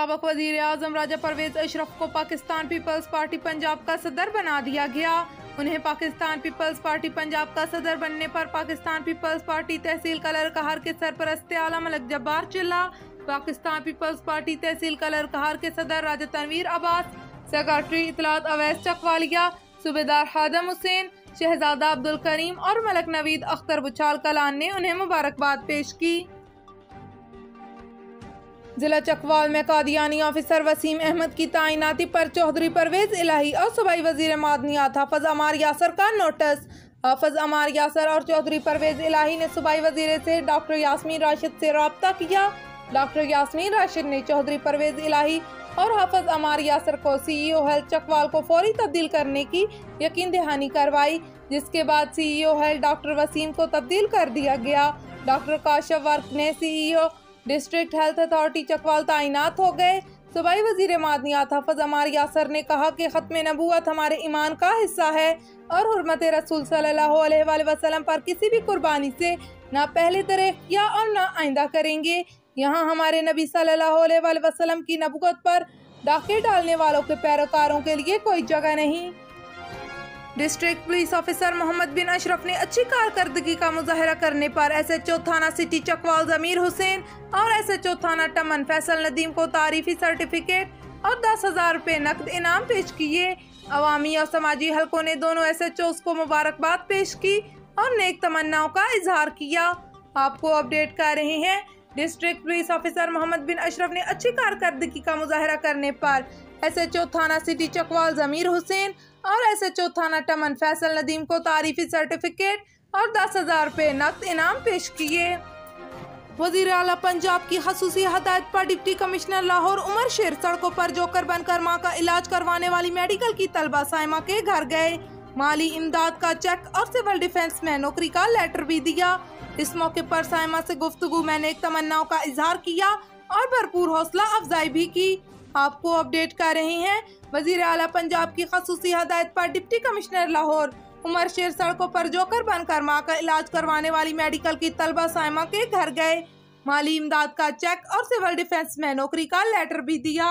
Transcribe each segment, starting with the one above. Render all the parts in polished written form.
मुताबिक वजीर आजम राजा परोवेज अशरफ को पाकिस्तान पीपल्स पार्टी पंजाब का सदर बना दिया गया। उन्हें पाकिस्तान पीपल्स पार्टी पंजाब का सदर बनने पर पाकिस्तान पीपल्स पार्टी तहसील कलर कहर के सरपरस्त आला मलक जब्बार चिल्ला। पाकिस्तान पीपल्स पार्टी तहसील कलर कहर के सदर राजा तनवीर अब्बास, सेक्रेटरी इतलात अवैस चकवालिया, सूबेदार हादम हुसैन, शहजादा अब्दुल करीम और मलक नवीद अख्तर बुचाल कलान ने उन्हें मुबारकबाद पेश की। जिला चकवाल में कादियानी ऑफिसर वसीम अहमद की तैनाती पर चौधरी परोवेज इलाही और सूबाई वजीर मादनियात हाफिज अमार यासर का नोटिस। हाफिज अमार यासर और चौधरी परोवेज इलाही ने सूबाई वजीर से डॉक्टर यास्मीन राशिद से रब्ता किया। डॉक्टर यास्मीन राशिद ने चौधरी परोवेज इलाही और हाफिज अमार यासर को CEO हेल्थ चकवाल को फौरी तब्दील करने की यकीन दहानी करवाई, जिसके बाद CEO हेल्थ डॉक्टर वसीम को तब्दील कर दिया गया। डॉक्टर काशफ वर्क ने CEO district health authority Chakwal तैनात हो गए। सूबाई वजीर मादनियात हाफिज अमार यासर ने कहा कि खत्म नबूवत हमारे ईमान का हिस्सा है और हुर्मत रसूल सल्लल्लाहु अलैहि वसल्लम पर किसी भी कुर्बानी से ना पहले तरह किया और ना आइंदा करेंगे। यहाँ हमारे नबी सल्लल्लाहु अलैहि वसल्लम की नबूवत पर डाके डालने वालों के पैरोकारों के लिए कोई जगह नहीं। डिस्ट्रिक्ट पुलिस ऑफिसर मोहम्मद बिन अशरफ ने अच्छी कारकर्दगी का मुजाहरा करने पर SHO थाना सिटी चकवाल जमीर हुसैन और SHO थाना टमन फैसल नदीम को तारीफी सर्टिफिकेट और 10,000 रुपए नकद इनाम पेश किए। अवामी और समाजी हलकों ने दोनों SHOs को मुबारकबाद पेश की और नेक तमन्नाओं का इजहार किया। आपको अपडेट कर रहे हैं। डिस्ट्रिक्ट पुलिस ऑफिसर मोहम्मद बिन अशरफ ने अच्छी कारकर्दगी का मुजाहरा करने पर SHO थाना सिटी चकवाल जमीर हुसैन और SHO थाना टमन फैसल नदीम को तारीफी सर्टिफिकेट और 10,000 रुपए नकद इनाम पेश किए। वजीर आला पंजाब की खसूसी हदायत पर डिप्टी कमिश्नर लाहौर उमर शेर सड़कों पर जोकर बनकर मां का इलाज करवाने वाली मेडिकल की तलबा साइमा के घर गए। माली इमदाद का चेक और सिविल डिफेंस में नौकरी का लेटर भी दिया। इस मौके पर साइमा से गुफ्तगू में नेक तमन्नाओं का इजहार किया और भरपूर हौसला अफजाई भी की। आपको अपडेट कर रहे हैं। वजीर आला पंजाब की खसूसी हदायत पर डिप्टी कमिश्नर लाहौर उमर शेर सड़कों पर जोकर बनकर मां का इलाज करवाने वाली मेडिकल की तलबा साइमा के घर गए। माली इमदाद का चेक और सिविल डिफेंस में नौकरी का लेटर भी दिया।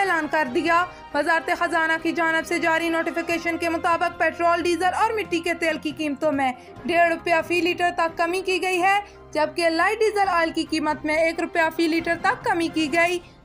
ऐलान कर दिया। वजारत खजाना की जानिब से जारी नोटिफिकेशन के मुताबिक पेट्रोल, डीजल और मिट्टी के तेल की कीमतों में 1.5 रुपया फी लीटर तक कमी की गई है, जबकि लाइट डीजल ऑयल की कीमत में 1 रुपया फी लीटर तक कमी की गई।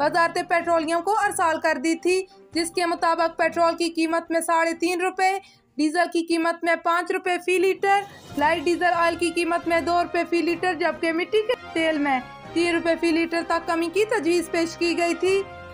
वजारत पेट्रोलियम को अरसाल कर दी थी, जिसके मुताबिक पेट्रोल की कीमत में 3.5 रुपए, डीजल की कीमत में 5 रुपए फी लीटर, लाइट डीजल ऑयल की कीमत में 2 रुपए फी लीटर, जबकि मिट्टी के तेल में 3 रुपए फी लीटर तक कमी की तजवीज़ पेश की गई थी।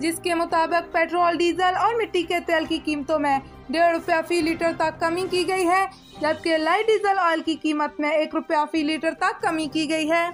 जिसके मुताबिक पेट्रोल, डीजल और मिट्टी के तेल की कीमतों में 1.5 रुपया फी लीटर तक कमी की गई है, जबकि लाइट डीजल ऑयल की कीमत में 1 रुपया फी लीटर तक कमी की गई है।